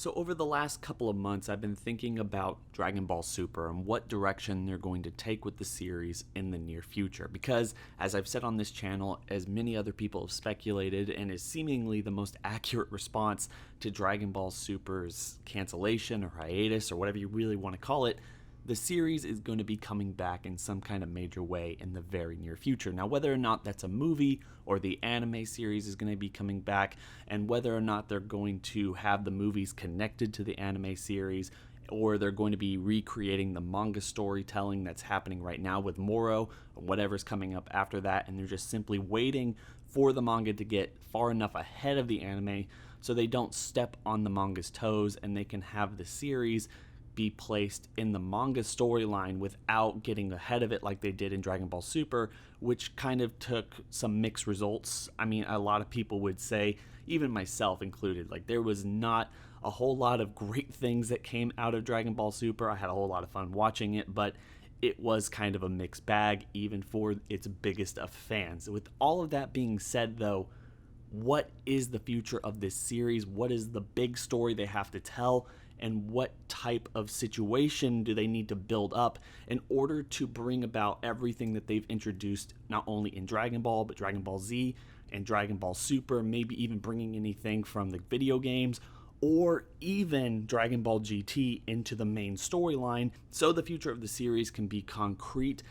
So over the last couple of months, I've been thinking about Dragon Ball Super and what direction they're going to take with the series in the near future. Because, as I've said on this channel, as many other people have speculated, and is seemingly the most accurate response to Dragon Ball Super's cancellation or hiatus or whatever you really want to call it, the series is going to be coming back in some kind of major way in the very near future. Now, whether or not that's a movie or the anime series is going to be coming back, and whether or not they're going to have the movies connected to the anime series, or they're going to be recreating the manga storytelling that's happening right now with Moro, or whatever's coming up after that, and they're just simply waiting for the manga to get far enough ahead of the anime so they don't step on the manga's toes and they can have the series be placed in the manga storyline without getting ahead of it like they did in Dragon Ball Super, which kind of took some mixed results. I mean, a lot of people would say, even myself included, like there was not a whole lot of great things that came out of Dragon Ball Super. I had a whole lot of fun watching it, but it was kind of a mixed bag, even for its biggest of fans. With all of that being said, though, what is the future of this series? What is the big story they have to tell? And what type of situation do they need to build up in order to bring about everything that they've introduced, not only in Dragon Ball, but Dragon Ball Z and Dragon Ball Super, maybe even bringing anything from the video games or even Dragon Ball GT into the main storyline, so the future of the series can be concrete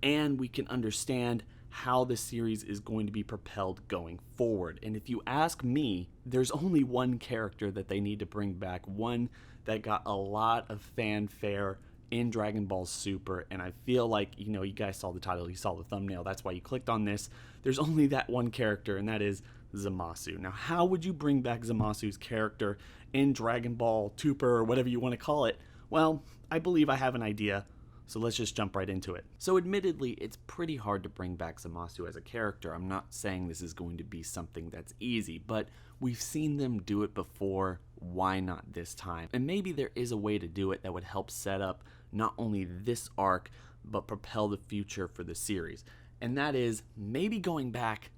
and we can understand how the series is going to be propelled going forward. And if you ask me, there's only one character that they need to bring back, one that got a lot of fanfare in Dragon Ball Super, and I feel like, you guys saw the title, you saw the thumbnail, that's why you clicked on this. There's only that one character, and that is Zamasu. Now, how would you bring back Zamasu's character in Dragon Ball Super, or whatever you want to call it? Well, I believe I have an idea. So let's just jump right into it. So admittedly, it's pretty hard to bring back Zamasu as a character. I'm not saying this is going to be something that's easy, but we've seen them do it before. Why not this time? And maybe there is a way to do it that would help set up not only this arc, but propel the future for the series. And that is maybe going back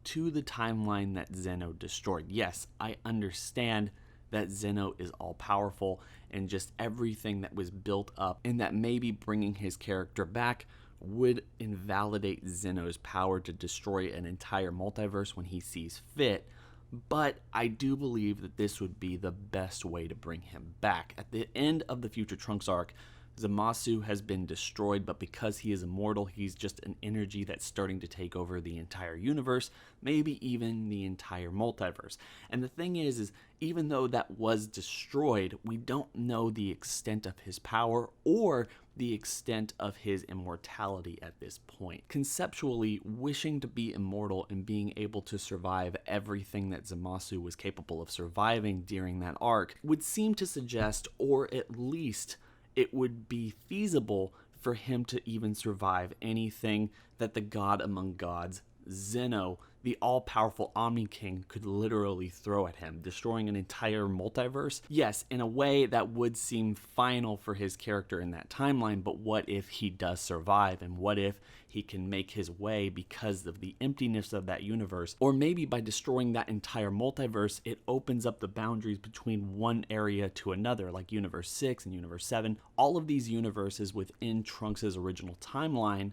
to the timeline that Zeno destroyed. Yes, I understand that Zeno is all-powerful and just everything that was built up, and that maybe bringing his character back would invalidate Zeno's power to destroy an entire multiverse when he sees fit. But I do believe that this would be the best way to bring him back. At the end of the Future Trunks arc, Zamasu has been destroyed, but because he is immortal, he's just an energy that's starting to take over the entire universe, maybe even the entire multiverse. And the thing is even though that was destroyed, we don't know the extent of his power or the extent of his immortality at this point. Conceptually, wishing to be immortal and being able to survive everything that Zamasu was capable of surviving during that arc would seem to suggest, or at least it would be feasible for him to even survive anything that the god among gods, Zeno, the all-powerful Omni King, could literally throw at him, destroying an entire multiverse. Yes, in a way that would seem final for his character in that timeline, but what if he does survive, and what if he can make his way because of the emptiness of that universe? Or maybe by destroying that entire multiverse, it opens up the boundaries between one area to another, like Universe 6 and Universe 7. All of these universes within Trunks' original timeline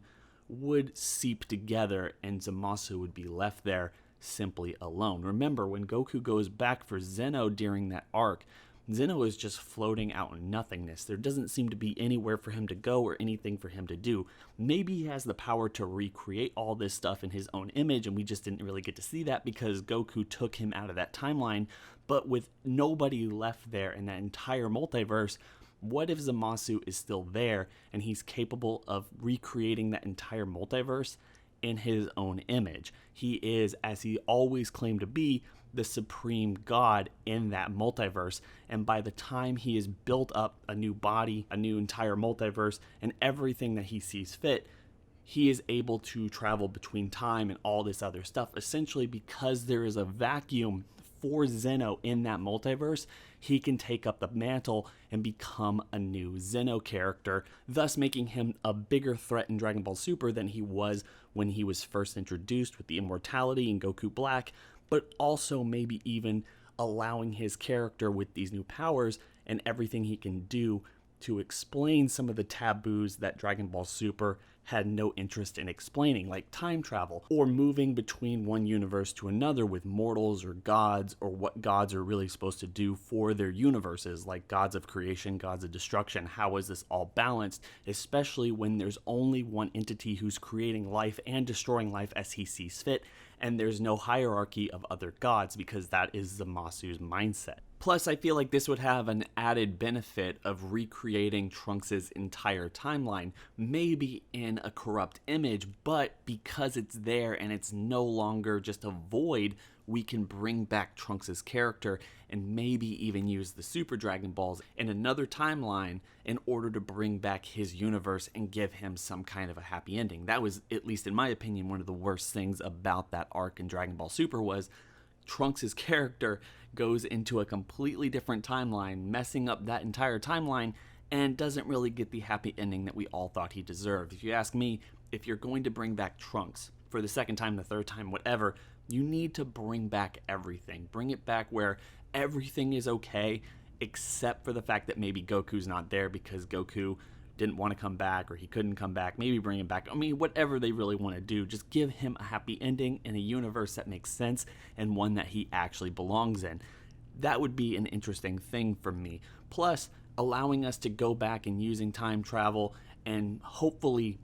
would seep together, and Zamasu would be left there simply alone. Remember, when Goku goes back for Zeno during that arc, Zeno is just floating out in nothingness. There doesn't seem to be anywhere for him to go or anything for him to do. Maybe he has the power to recreate all this stuff in his own image, and we just didn't really get to see that because Goku took him out of that timeline. But with nobody left there in that entire multiverse, what if Zamasu is still there and he's capable of recreating that entire multiverse in his own image? He is, as he always claimed to be, the supreme god in that multiverse, and by the time he has built up a new body, a new entire multiverse, and everything that he sees fit, he is able to travel between time and all this other stuff, essentially because there is a vacuum for Zeno in that multiverse. He can take up the mantle and become a new Zeno character, thus making him a bigger threat in Dragon Ball Super than he was when he was first introduced with the immortality in Goku Black, but also maybe even allowing his character with these new powers and everything he can do to explain some of the taboos that Dragon Ball Super had no interest in explaining, like time travel, or moving between one universe to another with mortals or gods, or what gods are really supposed to do for their universes, like gods of creation, gods of destruction. How is this all balanced, especially when there's only one entity who's creating life and destroying life as he sees fit, and there's no hierarchy of other gods, because that is Zamasu's mindset. Plus, I feel like this would have an added benefit of recreating Trunks' entire timeline, maybe in a corrupt image, but because it's there and it's no longer just a void, we can bring back Trunks' character and maybe even use the Super Dragon Balls in another timeline in order to bring back his universe and give him some kind of a happy ending. That was, at least in my opinion, one of the worst things about that arc in Dragon Ball Super was Trunks' character goes into a completely different timeline, messing up that entire timeline, and doesn't really get the happy ending that we all thought he deserved. If you ask me, if you're going to bring back Trunks for the second time, the third time, whatever, you need to bring back everything. Bring it back where everything is okay, except for the fact that maybe Goku's not there because Goku didn't want to come back or he couldn't come back. Maybe bring him back. I mean, whatever they really want to do, just give him a happy ending in a universe that makes sense and one that he actually belongs in. That would be an interesting thing for me. Plus, allowing us to go back and using time travel and hopefully,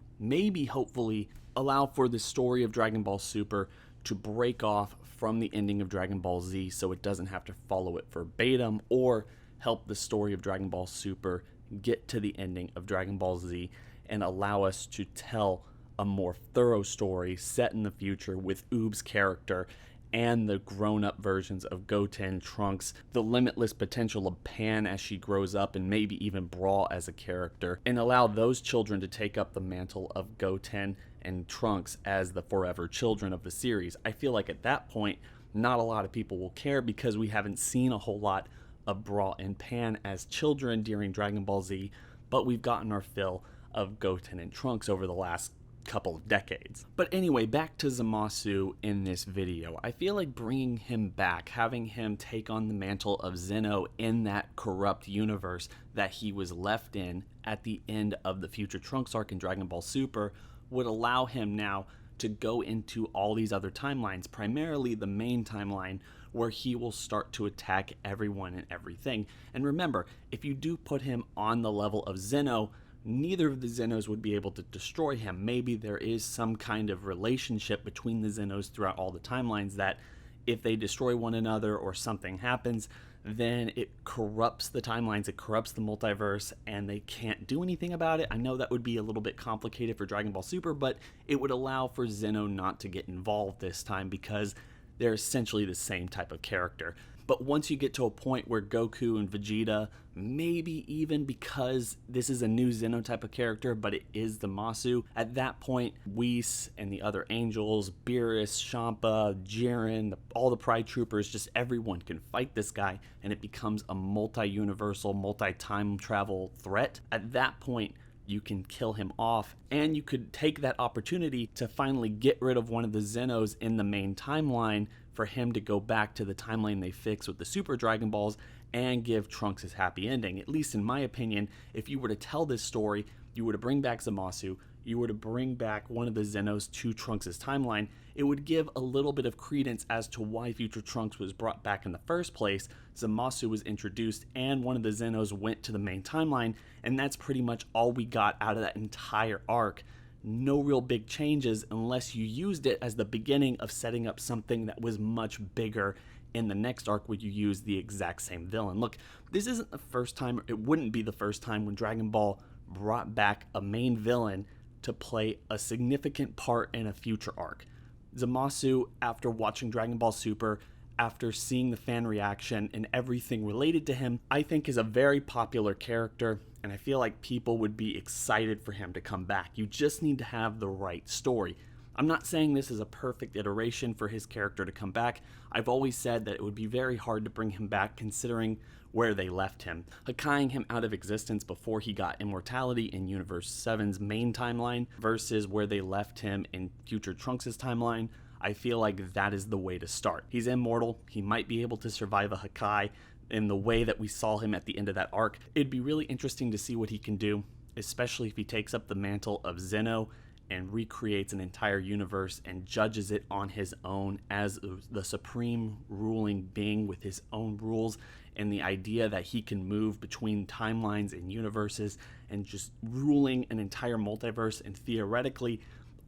hopefully, allow for the story of Dragon Ball Super to break off from the ending of Dragon Ball Z so it doesn't have to follow it verbatim, or help the story of Dragon Ball Super get to the ending of Dragon Ball Z and allow us to tell a more thorough story set in the future with Oob's character and the grown-up versions of Goten, Trunks, the limitless potential of Pan as she grows up, and maybe even Brawl as a character, and allow those children to take up the mantle of Goten and Trunks as the forever children of the series. I feel like at that point, not a lot of people will care because we haven't seen a whole lot of Brawl and Pan as children during Dragon Ball Z, but we've gotten our fill of Goten and Trunks over the last couple of decades. But anyway, back to Zamasu in this video. I feel like bringing him back, having him take on the mantle of Zeno in that corrupt universe that he was left in at the end of the Future Trunks arc in Dragon Ball Super, would allow him now to go into all these other timelines, primarily the main timeline, where he will start to attack everyone and everything. And remember, if you do put him on the level of Zeno, neither of the Zenos would be able to destroy him. Maybe there is some kind of relationship between the Zenos throughout all the timelines that if they destroy one another or something happens, then it corrupts the timelines, it corrupts the multiverse, and they can't do anything about it. I know that would be a little bit complicated for Dragon Ball Super, but it would allow for Zeno not to get involved this time because they're essentially the same type of character. But once you get to a point where Goku and Vegeta, maybe even because this is a new Zeno type of character, but it is the Zamasu, at that point, Whis and the other angels, Beerus, Champa, Jiren, all the Pride Troopers, just everyone can fight this guy, and it becomes a multi-universal, multi-time travel threat. At that point, you can kill him off, and you could take that opportunity to finally get rid of one of the Zenos in the main timeline for him to go back to the timeline they fixed with the Super Dragon Balls and give Trunks his happy ending. At least in my opinion, if you were to tell this story, you were to bring back Zamasu, you were to bring back one of the Zenos to Trunks' timeline, it would give a little bit of credence as to why Future Trunks was brought back in the first place. Zamasu was introduced and one of the Zenos went to the main timeline, and that's pretty much all we got out of that entire arc. No real big changes unless you used it as the beginning of setting up something that was much bigger in the next arc where you use the exact same villain. Look, this isn't the first time, it wouldn't be the first time when Dragon Ball brought back a main villain to play a significant part in a future arc. Zamasu, after watching Dragon Ball Super, after seeing the fan reaction and everything related to him, I think is a very popular character, and I feel like people would be excited for him to come back. You just need to have the right story. I'm not saying this is a perfect iteration for his character to come back. I've always said that it would be very hard to bring him back considering where they left him. Hakaiing him out of existence before he got immortality in Universe 7's main timeline versus where they left him in Future Trunks' timeline, I feel like that is the way to start. He's immortal. He might be able to survive a Hakai in the way that we saw him at the end of that arc. It'd be really interesting to see what he can do, especially if he takes up the mantle of Zeno and recreates an entire universe and judges it on his own as the supreme ruling being with his own rules, and the idea that he can move between timelines and universes and just ruling an entire multiverse and theoretically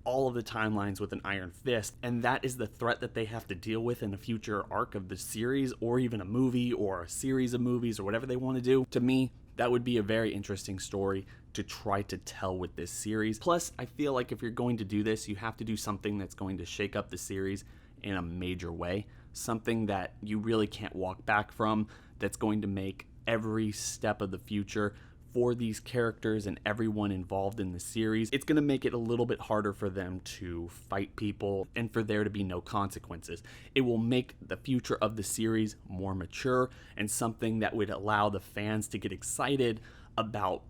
all of the timelines with an iron fist. And that is the threat that they have to deal with in a future arc of the series, or even a movie or a series of movies or whatever they want to do. To me, that would be a very interesting story to try to tell with this series. Plus, I feel like if you're going to do this, you have to do something that's going to shake up the series in a major way. Something that you really can't walk back from, that's going to make every step of the future for these characters and everyone involved in the series, it's going to make it a little bit harder for them to fight people and for there to be no consequences. It will make the future of the series more mature and something that would allow the fans to get excited about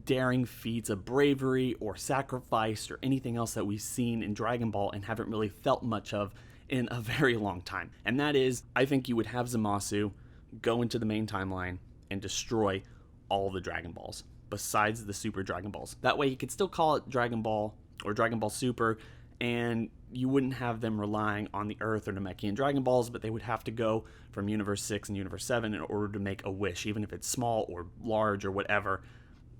daring feats of bravery or sacrifice or anything else that we've seen in Dragon Ball and haven't really felt much of in a very long time. And that is, I think you would have Zamasu go into the main timeline and destroy all the Dragon Balls besides the Super Dragon Balls. That way you could still call it Dragon Ball or Dragon Ball Super, and you wouldn't have them relying on the Earth or Namekian Dragon Balls, but they would have to go from Universe 6 and Universe 7 in order to make a wish, even if it's small or large or whatever.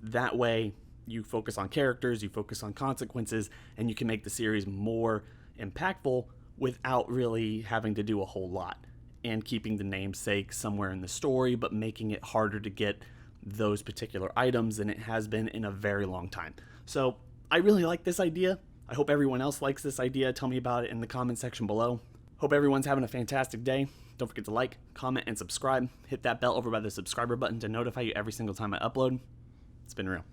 That way you focus on characters, you focus on consequences, and you can make the series more impactful without really having to do a whole lot, and keeping the namesake somewhere in the story, but making it harder to get those particular items than it has been in a very long time. So I really like this idea. I hope everyone else likes this idea. Tell me about it in the comment section below. Hope everyone's having a fantastic day. Don't forget to like, comment, and subscribe. Hit that bell over by the subscriber button to notify you every single time I upload. It's been real.